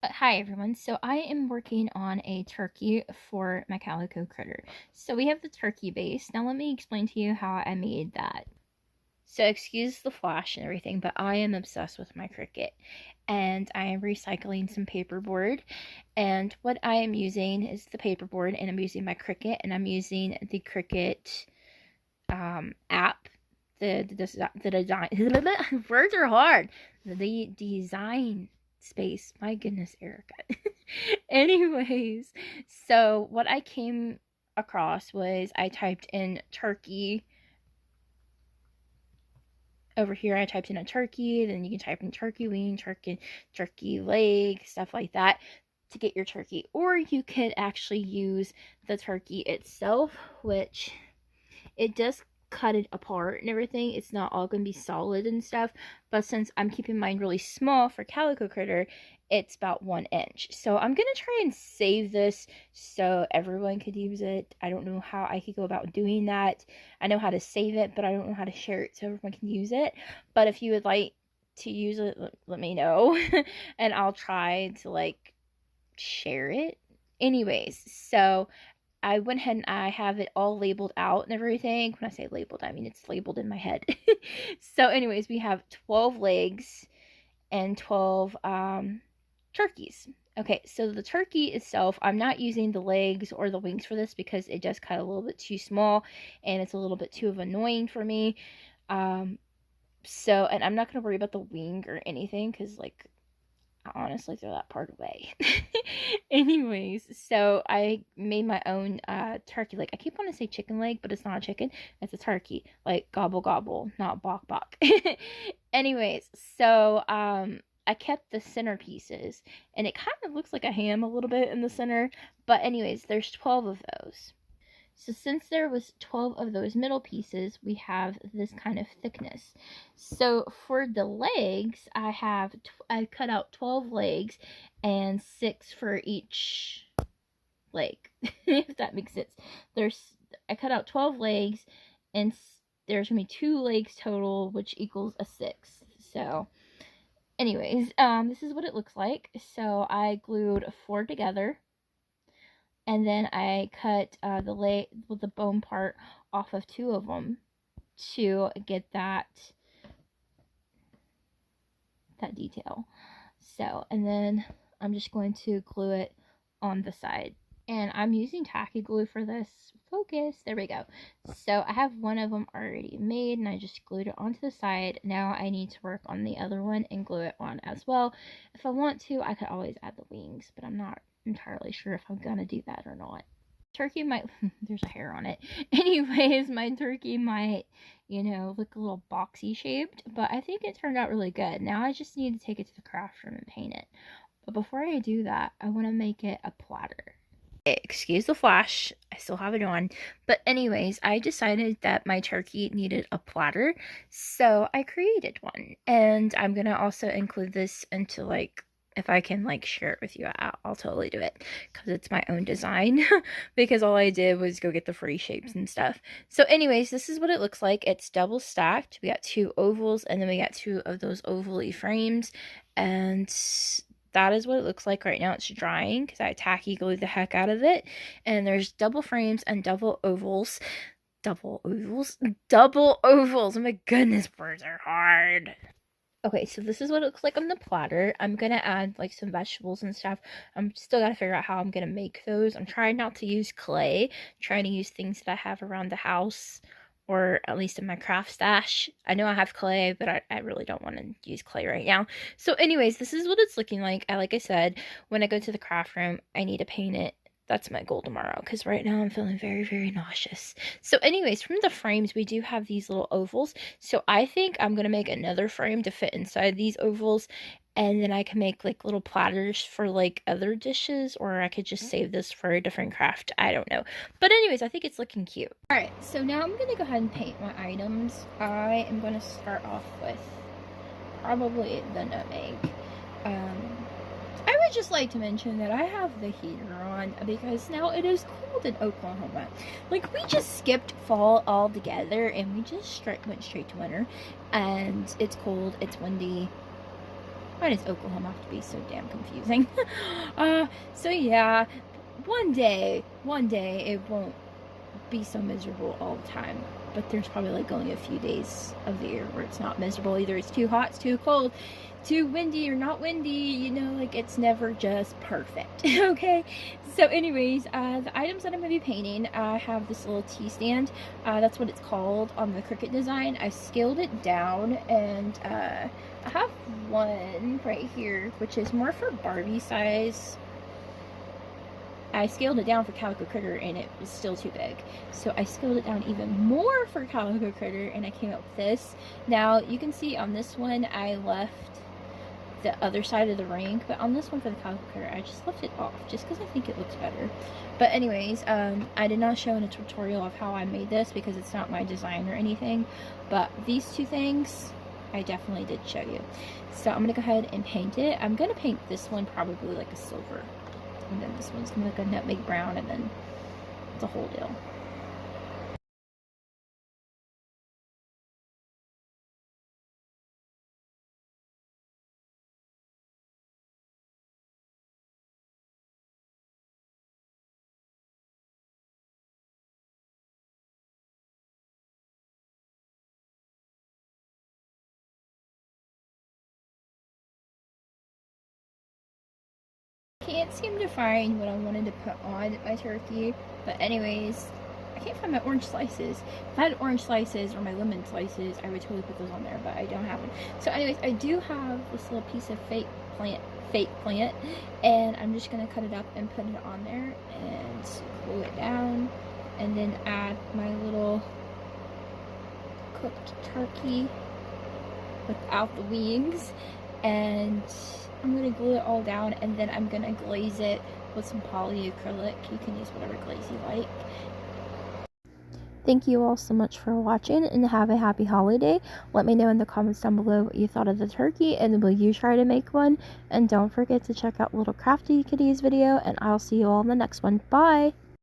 Hi everyone, so I am working on a turkey for my calico critter. So we have the turkey base. Now let me explain to you how I made that. So excuse the flash and everything, but I am obsessed with my Cricut. And I am recycling some paperboard. And what I am using is the paperboard, and I'm using my Cricut, and I'm using the Cricut app. The design words are hard. The design space. My goodness, Erica. Anyways, so what I came across was I typed in turkey. Over here, I typed in a turkey. Then you can type in turkey wing, turkey leg, stuff like that to get your turkey. Or you could actually use the turkey itself, which it does cut it apart and everything. It's not all gonna be solid and stuff, but since I'm keeping mine really small for calico critter, it's about 1 inch. So I'm gonna try and save this so everyone could use it. I don't know how I could go about doing that. I know how to save it, but I don't know how to share it so everyone can use it. But if you would like to use it, let me know and I'll try to like share it. Anyways, so I went ahead and I have it all labeled out and everything. When I say labeled, I mean it's labeled in my head. So anyways, we have 12 legs and 12 turkeys. Okay, so the turkey itself, I'm not using the legs or the wings for this because it does cut a little bit too small and it's a little bit too annoying for me. And I'm not going to worry about the wing or anything because, like, I honestly throw that part away. Anyways, so I made my own turkey leg. I keep wanting to say chicken leg, but it's not a chicken. It's a turkey. Like gobble gobble, not bok bok. Anyways, so I kept the center pieces, and it kind of looks like a ham a little bit in the center. But anyways, there's 12 of those. So since there was 12 of those middle pieces, we have this kind of thickness. So for the legs, I cut out 12 legs and 6 for each leg, if that makes sense. I cut out 12 legs and there's going to be 2 legs total, which equals a 6. So anyways, this is what it looks like. So I glued 4 together. And then I cut the bone part off of 2 of them to get that detail. So, and then I'm just going to glue it on the side. And I'm using tacky glue for this. Focus. There we go. So I have one of them already made and I just glued it onto the side. Now I need to work on the other one and glue it on as well. If I want to, I could always add the wings, but I'm not entirely sure if I'm gonna do that or not. Turkey might there's a hair on it. Anyways, my turkey might, look a little boxy shaped, but I think it turned out really good. Now I just need to take it to the craft room and paint it. But before I do that, I want to make it a platter. Excuse the flash, I still have it on. But anyways, I decided that my turkey needed a platter, so I created one. And I'm gonna also include this into like, if I can like share it with you, I'll totally do it because it's my own design because all I did was go get the free shapes and stuff. So anyways, this is what it looks like. It's double stacked. We got 2 ovals and then we got 2 of those ovally frames, and that is what it looks like right now. It's drying because I tacky glued the heck out of it. And there's double frames and double ovals. Double ovals? Double ovals! Oh my goodness, words are hard. Okay, so this is what it looks like on the platter. I'm gonna add like some vegetables and stuff. I'm still gotta figure out how I'm gonna make those. I'm trying not to use clay, trying to use things that I have around the house, or at least in my craft stash. I know I have clay, but I really don't want to use clay right now. So anyways, this is what it's looking like. Like I said, when I go to the craft room, I need to paint it. That's my goal tomorrow, because right now I'm feeling very, very nauseous. So anyways, from the frames, we do have these little ovals. So I think I'm going to make another frame to fit inside these ovals. And then I can make like little platters for like other dishes, or I could just save this for a different craft. I don't know. But anyways, I think it's looking cute. Alright, so now I'm going to go ahead and paint my items. I am going to start off with probably the nutmeg. I would just like to mention that I have the heater on because now it is cold in Oklahoma. Like, we just skipped fall altogether and we just went straight to winter. And it's cold, it's windy. Why does Oklahoma have to be so damn confusing? So yeah, one day it won't be so miserable all the time. But there's probably like only a few days of the year where it's not miserable. Either it's too hot, it's too cold, too windy or not windy, you know, like it's never just perfect. Okay, so anyways, the items that I'm going to be painting, I have this little tea stand. That's what it's called on the Cricut design. I scaled it down, and I have one right here which is more for Barbie size. I scaled it down for Calico Critter and it was still too big. So I scaled it down even more for Calico Critter and I came up with this. Now you can see on this one I left the other side of the ring, but on this one for the Calico Critter I just left it off just because I think it looks better. But anyways, I did not show in a tutorial of how I made this because it's not my design or anything, but these two things I definitely did show you. So I'm gonna go ahead and paint it. I'm gonna paint this one probably like a silver. And then this one's gonna look like a nutmeg brown, and then the whole deal. Can't seem to find what I wanted to put on my turkey, but anyways, I can't find my orange slices. If I had orange slices or my lemon slices, I would totally put those on there, but I don't have them. So anyways, I do have this little piece of fake plant, and I'm just gonna cut it up and put it on there and glue it down, and then add my little cooked turkey without the wings, and I'm going to glue it all down, and then I'm going to glaze it with some polyacrylic. You can use whatever glaze you like. Thank you all so much for watching, and have a happy holiday. Let me know in the comments down below what you thought of the turkey, and will you try to make one? And don't forget to check out Little Crafty Kitties video, and I'll see you all in the next one. Bye!